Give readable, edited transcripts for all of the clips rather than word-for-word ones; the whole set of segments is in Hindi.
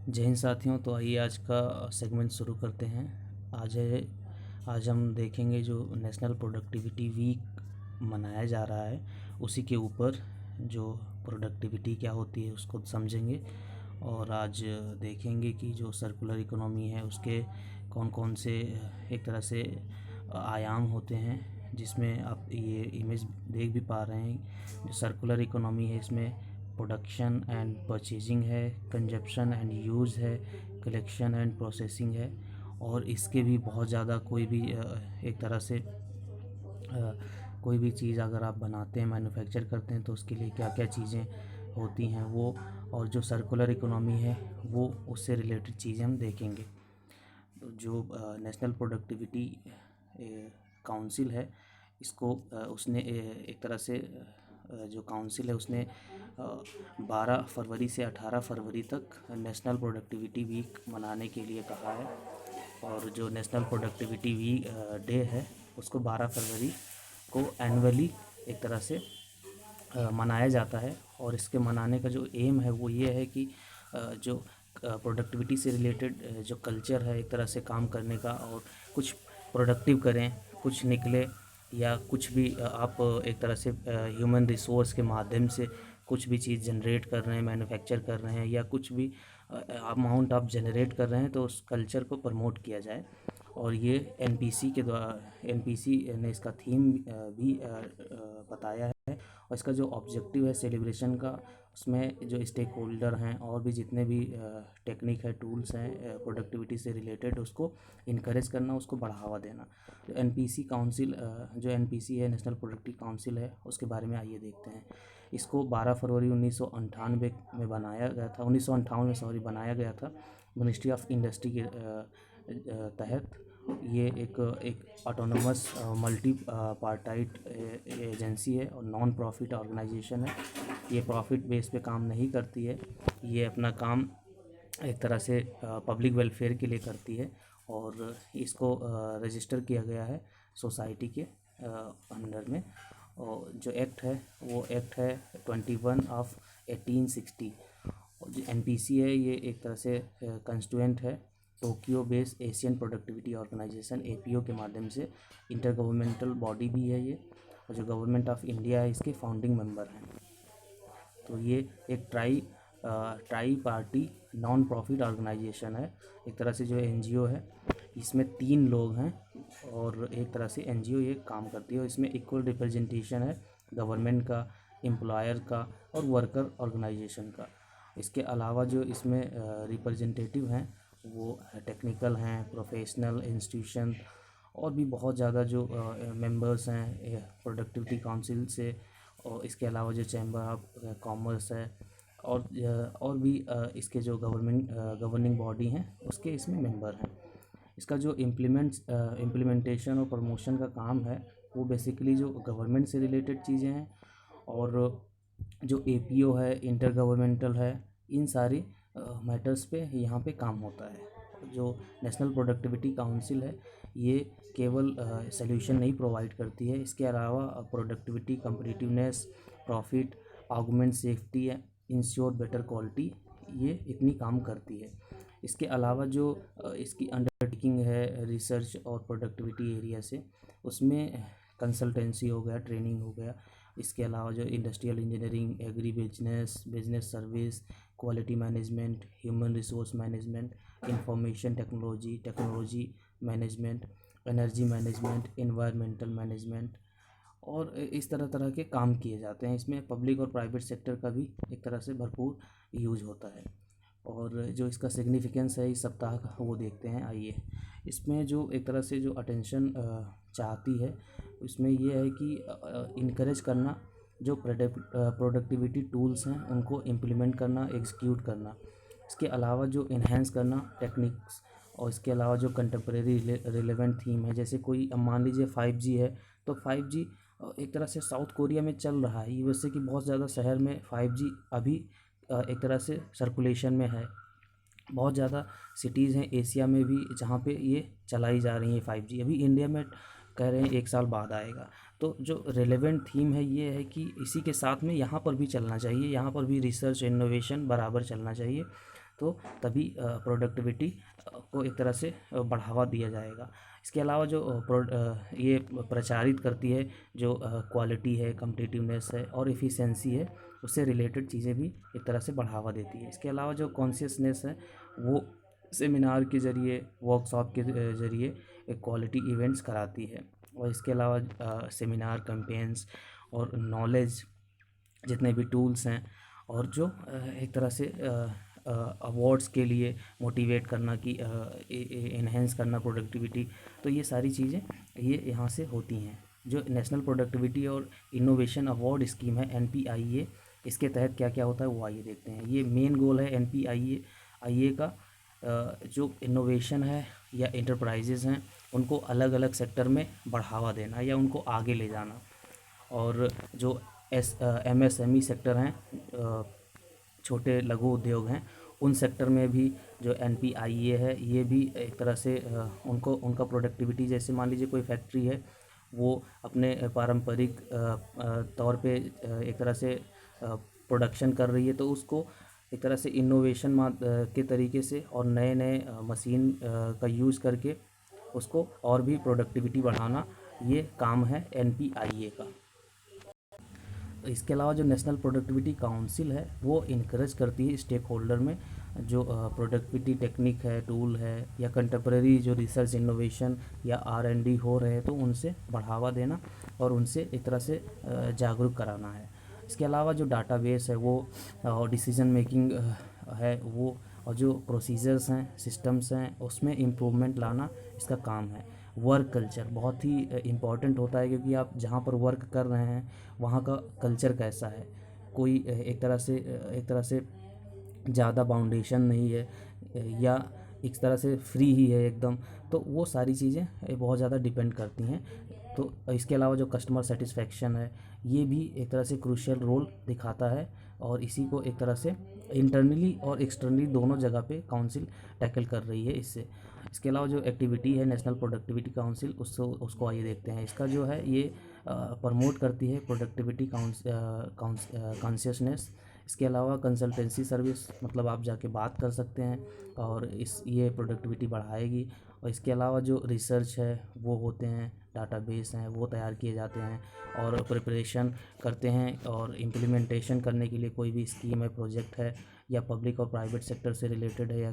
जय हिंद साथियों। तो आइए आज का सेगमेंट शुरू करते हैं। आज हम देखेंगे जो नेशनल प्रोडक्टिविटी वीक मनाया जा रहा है उसी के ऊपर जो प्रोडक्टिविटी क्या होती है उसको समझेंगे। और आज देखेंगे कि जो सर्कुलर इकोनॉमी है उसके कौन कौन से एक तरह से आयाम होते हैं, जिसमें आप ये इमेज देख भी पा रहे हैं। जो सर्कुलर इकोनॉमी है इसमें प्रोडक्शन एंड परचेजिंग है, कंजप्शन एंड यूज़ है, कलेक्शन एंड प्रोसेसिंग है। और इसके भी बहुत ज़्यादा कोई भी एक तरह से कोई भी चीज़ अगर आप बनाते हैं, मैन्युफैक्चर करते हैं, तो उसके लिए क्या क्या चीज़ें होती हैं वो, और जो सर्कुलर इकोनॉमी है वो उससे रिलेटेड चीज़ें हम देखेंगे। तो जो नेशनल प्रोडक्टिविटी काउंसिल है इसको उसने एक तरह से जो काउंसिल है उसने 12 फरवरी से 18 फरवरी तक नेशनल प्रोडक्टिविटी वीक मनाने के लिए कहा है। और जो नेशनल प्रोडक्टिविटी वीक डे है उसको 12 फरवरी को एनुअली एक तरह से मनाया जाता है। और इसके मनाने का जो एम है वो ये है कि जो प्रोडक्टिविटी से रिलेटेड जो कल्चर है एक तरह से काम करने का, और कुछ प्रोडक्टिव करें, कुछ निकले, या कुछ भी आप एक तरह से ह्यूमन रिसोर्स के माध्यम से कुछ भी चीज़ जनरेट कर रहे हैं, मैन्युफैक्चर कर रहे हैं, या कुछ भी अमाउंट आप जनरेट कर रहे हैं तो उस कल्चर को प्रमोट किया जाए। और ये एनपीसी के द्वारा, एनपीसी ने इसका थीम भी बताया है। और इसका जो ऑब्जेक्टिव है सेलिब्रेशन का, उसमें जो स्टेक होल्डर हैं और भी जितने भी टेक्निक है, टूल्स हैं प्रोडक्टिविटी से रिलेटेड, उसको इनकरेज करना, उसको बढ़ावा देना। जो एनपीसी काउंसिल जो एनपीसी है, नेशनल प्रोडक्टिव काउंसिल है, उसके बारे में आइए देखते हैं। इसको 12 फरवरी 1998 में बनाया गया था, 1958 में सॉरी बनाया गया था, मिनिस्ट्री ऑफ इंडस्ट्री के तहत। ये एक ऑटोनोमस मल्टी पार्टाइट एजेंसी है और नॉन प्रॉफिट ऑर्गेनाइजेशन है। ये प्रॉफिट बेस पे काम नहीं करती है, ये अपना काम एक तरह से पब्लिक वेलफेयर के लिए करती है। और इसको रजिस्टर किया गया है सोसाइटी के अंडर में। और जो एक्ट है वो एक्ट है 21 ऑफ 1860। और जो एनपीसी है ये एक तरह से कंस्टिट्यूएंट है Tokyo based Asian productivity organisation APO के माध्यम से। इंटर गवर्नमेंटल बॉडी भी है ये, और जो गवर्नमेंट ऑफ इंडिया है इसके फाउंडिंग मेंबर हैं। तो ये एक tri party non profit organisation है। एक तरह से जो एनजीओ है इसमें 3 लोग हैं और एक तरह से एनजीओ ये काम करती है। और इसमें इक्वल रिप्रेजेंटेशन है गवर्नमेंट का, एम्प्लॉयर का और वर्कर ऑर्गेनाइजेशन का। इसके अलावा जो इसमें रिप्रेजेंटेटिव हैं वो टेक्निकल हैं, प्रोफेशनल, इंस्टीट्यूशन, और भी बहुत ज़्यादा जो मेंबर्स हैं प्रोडक्टिविटी काउंसिल से। और इसके अलावा जो चैम्बर ऑफ कॉमर्स है और भी इसके जो गवर्निंग बॉडी हैं उसके इसमें मेंबर हैं। इसका जो इम्प्लीमेंटेशन और प्रमोशन का काम है वो बेसिकली जो गवर्नमेंट से रिलेटेड चीज़ें हैं, और जो एपीओ है, इंटर गवर्नमेंटल है, इन सारी मैटर्स पे यहाँ पे काम होता है। जो नेशनल प्रोडक्टिविटी काउंसिल है ये केवल सॉल्यूशन नहीं प्रोवाइड करती है, इसके अलावा productivity, competitiveness, profit, argument, safety, ensure better quality, ये इतनी काम करती है। इसके अलावा जो इसकी अंडरटेकिंग है रिसर्च और प्रोडक्टिविटी एरिया से, उसमें कंसल्टेंसी हो गया, ट्रेनिंग हो गया। इसके अलावा जो industrial engineering, agri business, business service, quality management, human resource management, information technology management, energy management, environmental management, और इस तरह तरह के काम किए जाते हैं। इसमें पब्लिक और प्राइवेट सेक्टर का भी एक तरह से भरपूर यूज होता है। और जो इसका सिग्निफिकेंस है इस सप्ताह का वो देखते हैं आइए। इसमें जो एक तरह से जो अटेंशन चाहती है उसमें ये है कि इनकरेज करना, जो प्रोडक्टिविटी टूल्स हैं उनको इम्प्लीमेंट करना, एग्जीक्यूट करना। इसके अलावा जो इन्हेंस करना टेक्निक्स, और इसके अलावा जो कंटेम्प्रेरी रिलेवेंट थीम है, जैसे कोई अब मान लीजिए 5G है, तो 5G एक तरह से साउथ कोरिया में चल रहा है यूएसए की बहुत ज़्यादा शहर में 5G अभी एक तरह से सर्कुलेशन में है। बहुत ज़्यादा सिटीज़ हैं एशिया में भी जहाँ पे ये चलाई जा रही है 5G। अभी इंडिया में कह रहे हैं 1 साल बाद आएगा। तो जो रेलेवेंट थीम है ये है कि इसी के साथ में यहाँ पर भी चलना चाहिए, यहाँ पर भी रिसर्च इनोवेशन बराबर चलना चाहिए, तो तभी प्रोडक्टिविटी को एक तरह से बढ़ावा दिया जाएगा। इसके अलावा जो ये प्रचारित करती है जो क्वालिटी है, कम्पिटिटिवनेस है और एफिशिएंसी है, उससे रिलेटेड चीज़ें भी एक तरह से बढ़ावा देती है। इसके अलावा जो कॉन्शियसनेस है वो सेमिनार के ज़रिए, वर्कशॉप के ज़रिए एक क्वालिटी इवेंट्स कराती है। और इसके अलावा सेमिनार, कैंपेन्स और नॉलेज जितने भी टूल्स हैं और जो एक तरह से अवार्ड्स के लिए मोटिवेट करना कि इन्हेंस करना प्रोडक्टिविटी, तो ये सारी चीज़ें ये यहाँ से होती हैं। जो नेशनल प्रोडक्टिविटी और इनोवेशन अवार्ड स्कीम है NPIA, इसके तहत क्या क्या होता है वो आइए देखते हैं। ये मेन गोल है NPIA का जो इनोवेशन है या इंटरप्राइजेज़ हैं उनको अलग अलग सेक्टर में बढ़ावा देना या उनको आगे ले जाना। और जो MSME सेक्टर हैं, छोटे लघु उद्योग हैं, उन सेक्टर में भी जो NPIA है ये भी एक तरह से उनका प्रोडक्टिविटी, जैसे मान लीजिए कोई फैक्ट्री है वो अपने पारंपरिक तौर पे एक तरह से प्रोडक्शन कर रही है, तो उसको एक तरह से इनोवेशन के तरीके से और नए नए मशीन का यूज़ करके उसको और भी प्रोडक्टिविटी बढ़ाना, ये काम है NPIA का। इसके अलावा जो नेशनल प्रोडक्टिविटी काउंसिल है वो इनकरेज करती है स्टेक होल्डर में जो प्रोडक्टिविटी टेक्निक है, टूल है या कंटेम्प्रेरी जो रिसर्च, इनोवेशन या R&D हो रहे हैं तो उनसे बढ़ावा देना और उनसे एक तरह से जागरूक कराना है। इसके अलावा जो डाटाबेस है वो डिसीजन मेकिंग है वो, और जो प्रोसीजर्स हैं, सिस्टम्स हैं, उसमें इम्प्रूवमेंट लाना इसका काम है। वर्क कल्चर बहुत ही इम्पॉर्टेंट होता है क्योंकि आप जहाँ पर वर्क कर रहे हैं वहाँ का कल्चर कैसा है, कोई एक तरह से ज़्यादा बाउंडेशन नहीं है या एक तरह से फ्री ही है एकदम, तो वो सारी चीज़ें बहुत ज़्यादा डिपेंड करती हैं। तो इसके अलावा जो कस्टमर सेटिस्फेक्शन है ये भी एक तरह से क्रूशियल रोल दिखाता है और इसी को एक तरह से इंटरनली और एक्सटर्नली दोनों जगह पे काउंसिल टैकल कर रही है इससे। इसके अलावा जो एक्टिविटी है नेशनल प्रोडक्टिविटी काउंसिल, उसको आइए देखते हैं। इसका जो है ये प्रमोट करती है प्रोडक्टिविटी कॉन्शियसनेस। इसके अलावा कंसल्टेंसी सर्विस, मतलब आप जाके बात कर सकते हैं और ये प्रोडक्टिविटी बढ़ाएगी। और इसके अलावा जो रिसर्च है वो होते हैं, डाटाबेस हैं वो तैयार किए जाते हैं और प्रिपरेशन करते हैं और इम्प्लीमेंटेशन करने के लिए कोई भी स्कीम है, प्रोजेक्ट है या पब्लिक और प्राइवेट सेक्टर से रिलेटेड है या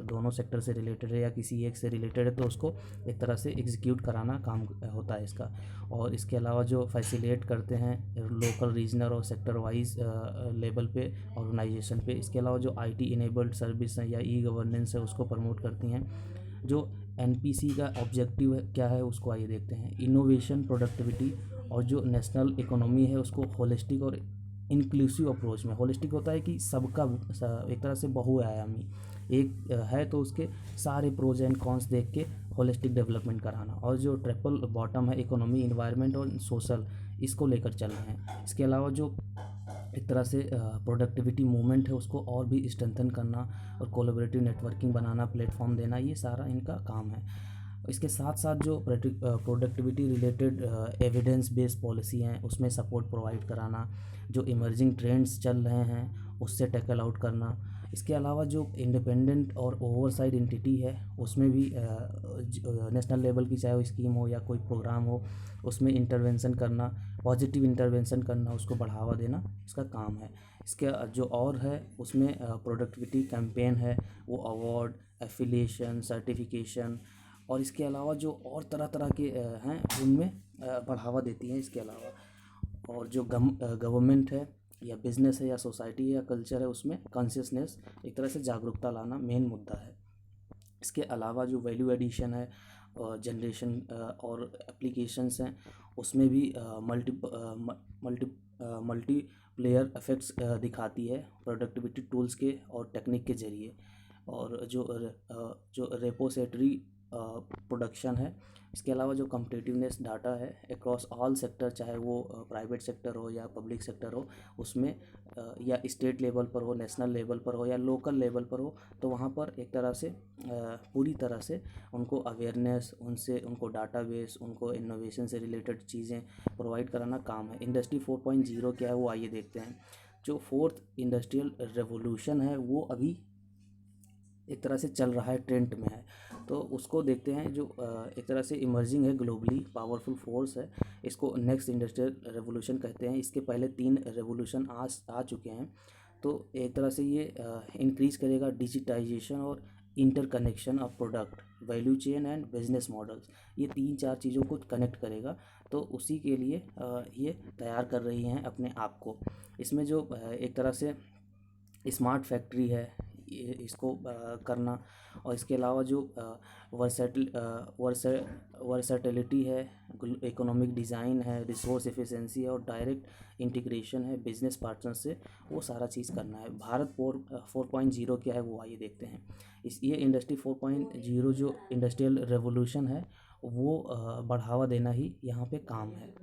दोनों सेक्टर से रिलेटेड है या किसी एक से रिलेटेड है, तो उसको एक तरह से एग्जीक्यूट कराना काम होता है इसका। और इसके अलावा जो फैसिलिटेट करते हैं लोकल, रीजनल और सेक्टर वाइज लेवल पे, ऑर्गेनाइजेशन पे। इसके अलावा जो IT इनेबल्ड सर्विस हैं या गवर्नेंस है उसको प्रमोट करती हैं। जो NPC का ऑब्जेक्टिव है क्या है उसको आइए देखते हैं। इनोवेशन, प्रोडक्टिविटी और जो नेशनल इकोनॉमी है उसको होलिस्टिक और इंक्लूसिव अप्रोच में, होलिस्टिक होता है कि सबका एक तरह से बहुआयामी एक है तो उसके सारे प्रोज एंड कॉन्स देख के होलिस्टिक डेवलपमेंट कराना। और जो ट्रिपल बॉटम है, इकोनॉमी, इन्वायरमेंट और सोशल, इसको लेकर चल रहे हैं। इसके अलावा जो एक तरह से प्रोडक्टिविटी मूवमेंट है उसको और भी स्ट्रेंथन करना और कोलैबोरेटिव नेटवर्किंग बनाना, प्लेटफॉर्म देना, ये सारा इनका काम है। इसके साथ साथ जो productivity related evidence based policy हैं उसमें सपोर्ट प्रोवाइड कराना, जो इमर्जिंग ट्रेंड्स चल रहे हैं उससे टैकल आउट करना। इसके अलावा जो इंडिपेंडेंट और ओवरसाइड एंटिटी है उसमें भी नेशनल लेवल की चाहे वो स्कीम हो या कोई प्रोग्राम हो उसमें इंटरवेंशन करना, पॉजिटिव इंटरवेंशन करना, उसको बढ़ावा देना इसका काम है। इसके जो और है उसमें प्रोडक्टिविटी कैंपेन है वो अवार्ड, एफिलिएशन, सर्टिफिकेशन और इसके अलावा जो और तरह तरह के हैं उनमें बढ़ावा देती हैं। इसके अलावा और जो गवर्नमेंट है या बिज़नेस है या सोसाइटी है या कल्चर है उसमें कॉन्शियसनेस, एक तरह से जागरूकता लाना मेन मुद्दा है। इसके अलावा जो वैल्यू एडिशन है, जनरेशन और एप्लीकेशंस हैं उसमें भी मल्टी प्लेयर इफ़ेक्ट्स दिखाती है प्रोडक्टिविटी टूल्स के और टेक्निक के ज़रिए। और जो रेपोजिटरी प्रोडक्शन है, इसके अलावा जो कम्पिटिटिवनेस डाटा है अक्रॉस ऑल सेक्टर, चाहे वो प्राइवेट सेक्टर हो या पब्लिक सेक्टर हो, उसमें या स्टेट लेवल पर हो, नेशनल लेवल पर हो या लोकल लेवल पर हो, तो वहाँ पर एक तरह से पूरी तरह से उनको अवेयरनेस, उनको डाटाबेस, उनको इनोवेशन से रिलेटेड चीज़ें प्रोवाइड कराना काम है। इंडस्ट्री 4.0 क्या है वो आइए देखते हैं। जो फोर्थ इंडस्ट्रियल रेवोल्यूशन है वो अभी एक तरह से चल रहा है, ट्रेंड में है। तो उसको देखते हैं, जो एक तरह से इमर्जिंग है, ग्लोबली पावरफुल फोर्स है। इसको नेक्स्ट इंडस्ट्रियल रेवोल्यूशन कहते हैं। इसके पहले 3 रेवोल्यूशन आ चुके हैं। तो एक तरह से ये इंक्रीज़ करेगा डिजिटाइजेशन और interconnection of product, value chain and business models. ये 3-4 चीज़ों को कनेक्ट करेगा। तो उसी के लिए ये तैयार कर रही हैं अपने आप को। इसमें जो एक तरह से स्मार्ट फैक्ट्री है, इसको करना, और इसके अलावा जो वर्सेटिलिटी है, इकोनॉमिक डिज़ाइन है, रिसोर्स एफिशिएंसी है और डायरेक्ट इंटीग्रेशन है बिजनेस पार्टनर से, वो सारा चीज़ करना है। भारत 4.0 क्या है वो आइए देखते हैं। ये इंडस्ट्री 4.0 जो इंडस्ट्रियल रेवोल्यूशन है वो बढ़ावा देना ही यहाँ पे काम है।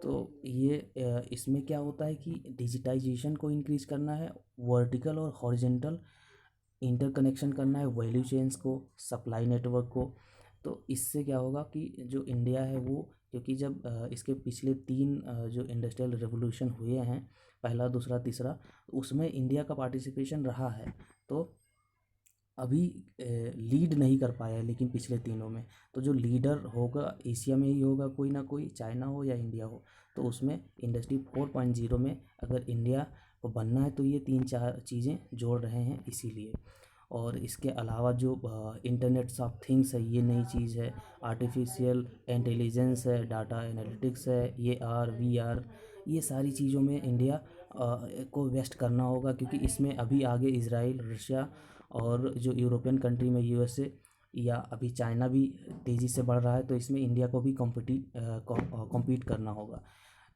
तो ये इसमें क्या होता है कि डिजिटाइजेशन को इंक्रीज़ करना है, वर्टिकल और हॉरिजेंटल इंटरकनेक्शन करना है, वैल्यू चेन्स को, सप्लाई नेटवर्क को। तो इससे क्या होगा कि जो इंडिया है वो, क्योंकि जब इसके पिछले 3 जो इंडस्ट्रियल रेवोल्यूशन हुए हैं, पहला, दूसरा, तीसरा, उसमें इंडिया का पार्टिसिपेशन रहा है। तो अभी लीड नहीं कर पाया है, लेकिन पिछले तीनों में तो जो लीडर होगा एशिया में ही होगा, कोई ना कोई, चाइना हो या इंडिया हो। तो उसमें इंडस्ट्री 4.0 में अगर इंडिया को बनना है तो ये 3-4 चीज़ें जोड़ रहे हैं इसीलिए। और इसके अलावा जो इंटरनेट्स ऑफ थिंग्स है, ये नई चीज़ है, आर्टिफिशियल इंटेलिजेंस है, डाटा एनालिटिक्स है, ये VR, ये सारी चीज़ों में इंडिया को वेस्ट करना होगा, क्योंकि इसमें अभी आगे इजराइल, रशिया और जो यूरोपियन कंट्री में USA या अभी चाइना भी तेज़ी से बढ़ रहा है। तो इसमें इंडिया को भी कॉम्पीट करना होगा।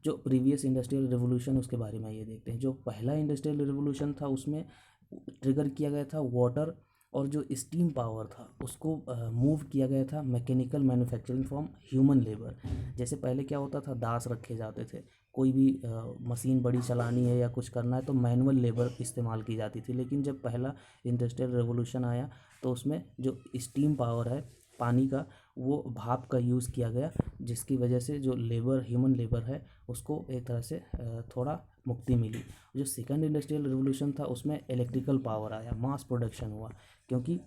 जो प्रीवियस इंडस्ट्रियल रिवोल्यूशन, उसके बारे में ये देखते हैं। जो पहला इंडस्ट्रियल रिवोल्यूशन था उसमें ट्रिगर किया गया था वाटर और जो स्टीम पावर था उसको मूव किया गया था mechanical manufacturing from human labour. जैसे पहले क्या होता था, दास रखे जाते थे, कोई भी मशीन बड़ी चलानी है या कुछ करना है तो मैनुअल लेबर इस्तेमाल की जाती थी। लेकिन जब पहला इंडस्ट्रियल रेवोल्यूशन आया तो उसमें जो स्टीम पावर है, पानी का, वो भाप का यूज़ किया गया, जिसकी वजह से जो लेबर, ह्यूमन लेबर है, उसको एक तरह से थोड़ा मुक्ति मिली। जो सेकंड इंडस्ट्रियल रिवोल्यूशन था उसमें इलेक्ट्रिकल पावर आया, मास प्रोडक्शन हुआ, क्योंकि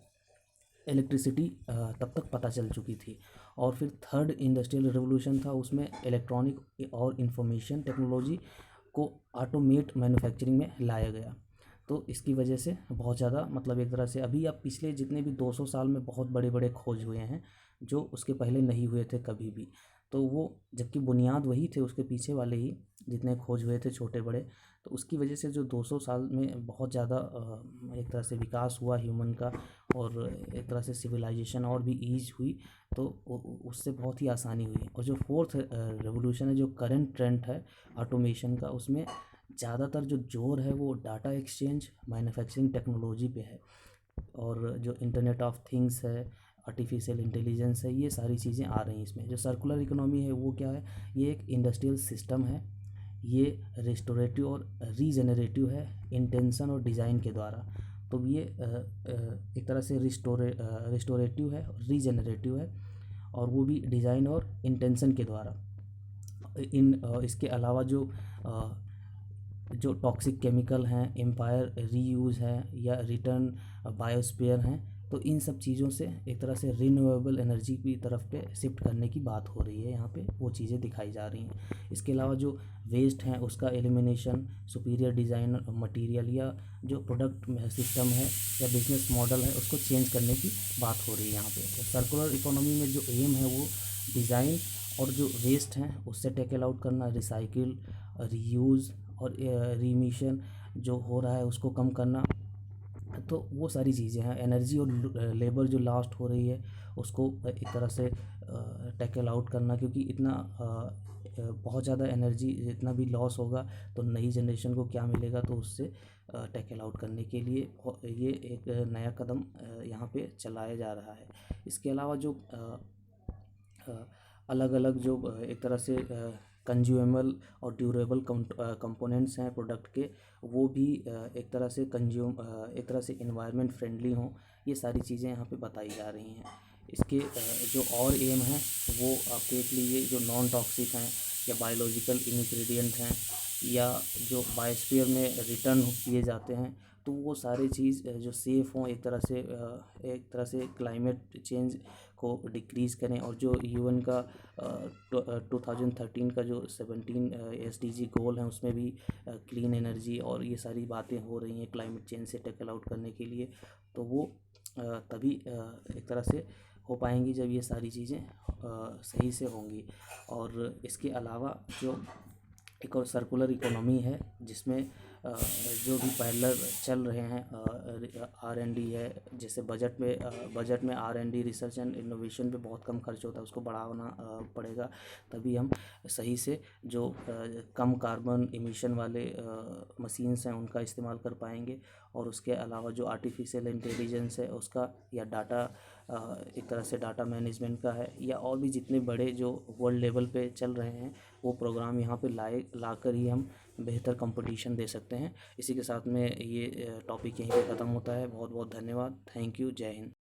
इलेक्ट्रिसिटी तब तक पता चल चुकी थी। और फिर थर्ड इंडस्ट्रियल रिवोल्यूशन था, उसमें इलेक्ट्रॉनिक और इंफॉर्मेशन टेक्नोलॉजी को ऑटोमेट मैन्युफैक्चरिंग में लाया गया। तो इसकी वजह से बहुत ज़्यादा, मतलब एक तरह से अभी आप पिछले जितने भी 200 साल में बहुत बड़े बड़े खोज हुए हैं जो उसके पहले नहीं हुए थे कभी भी। तो वो, जबकि बुनियाद वही थे, उसके पीछे वाले ही जितने खोज हुए थे छोटे बड़े, तो उसकी वजह से जो 200 साल में बहुत ज़्यादा एक तरह से विकास हुआ ह्यूमन का, और एक तरह से सिविलाइजेशन और भी ईज हुई। तो उससे बहुत ही आसानी हुई। और जो फोर्थ रेवोल्यूशन है, जो करंट ट्रेंड है ऑटोमेशन का, उसमें ज़्यादातर जो जोर है वो डाटा एक्सचेंज, मैन्युफैक्चरिंग टेक्नोलॉजी पे है। और जो इंटरनेट ऑफ थिंग्स है, आर्टिफिशियल इंटेलिजेंस है, ये सारी चीज़ें आ रही हैं इसमें। जो सर्कुलर इकोनॉमी है वो क्या है, ये एक इंडस्ट्रियल सिस्टम है। ये रिस्टोरेटिव और रीजेनरेटिव है, इंटेंशन और डिज़ाइन के द्वारा। तो ये एक तरह से रिस्टोरेटिव है, रीजेनरेटिव है, और वो भी डिज़ाइन और इंटेंशन के द्वारा। इसके अलावा जो टॉक्सिक केमिकल हैं, एम्पायर रीयूज़ हैं या रिटर्न बायोस्फीयर हैं, तो इन सब चीज़ों से एक तरह से रिन्यूएबल एनर्जी की तरफ पे शिफ्ट करने की बात हो रही है। यहाँ पे वो चीज़ें दिखाई जा रही हैं। इसके अलावा जो वेस्ट हैं उसका एलिमिनेशन, सुपीरियर डिज़ाइन मटेरियल, या जो प्रोडक्ट सिस्टम है या बिजनेस मॉडल है उसको चेंज करने की बात हो रही है यहाँ पे। तो सर्कुलर इकोनॉमी में जो एम है वो डिज़ाइन और जो वेस्ट हैं उससे टेकल आउट करना, रिसाइकिल, रीयूज़ और रीमिशन जो हो रहा है उसको कम करना। तो वो सारी चीज़ें हैं। एनर्जी और लेबर जो लास्ट हो रही है उसको एक तरह से टैकल आउट करना, क्योंकि इतना बहुत ज़्यादा एनर्जी जितना भी लॉस होगा तो नई जनरेशन को क्या मिलेगा, तो उससे टैकल आउट करने के लिए ये एक नया कदम यहाँ पे चलाया जा रहा है। इसके अलावा जो अलग अलग जो एक तरह से कंज्यूमेबल और ड्यूरेबल कंपोनेंट्स हैं प्रोडक्ट के, वो भी एक तरह से एक तरह से इन्वायरमेंट फ्रेंडली हों, ये सारी चीज़ें यहाँ पे बताई जा रही हैं। इसके जो और एम हैं वो आप देख लीजिए, जो नॉन टॉक्सिक हैं या बायोलॉजिकल इंग्रेडिएंट हैं या जो बायोस्फीयर में रिटर्न किए जाते हैं, तो वो सारी चीज़ जो सेफ़ हों, एक तरह से क्लाइमेट चेंज को डिक्रीज़ करें, और जो यूएन का 2013 का जो 17 एसडीजी गोल हैं उसमें भी क्लीन एनर्जी और ये सारी बातें हो रही हैं क्लाइमेट चेंज से टैकल आउट करने के लिए, तो वो तभी एक तरह से हो पाएंगी जब ये सारी चीज़ें सही से होंगी। और इसके अलावा जो एक और सर्कुलर इकोनॉमी है, जिसमें जो भी पैरेलल चल रहे हैं आर एन डी है, जैसे बजट में R and D, research and innovation पे बहुत कम खर्च होता है, उसको बढ़ाना पड़ेगा, तभी हम सही से जो कम कार्बन इमिशन वाले मशीन्स हैं उनका इस्तेमाल कर पाएंगे। और उसके अलावा जो आर्टिफिशियल इंटेलिजेंस है उसका, या डाटा एक तरह से डाटा मैनेजमेंट का है, या और भी जितने बड़े जो वर्ल्ड लेवल पे चल रहे हैं वो प्रोग्राम यहाँ पे लाकर ही हम बेहतर कंपटीशन दे सकते हैं। इसी के साथ में ये टॉपिक यहीं पे ख़त्म होता है। बहुत बहुत धन्यवाद। Thank you. जय हिंद।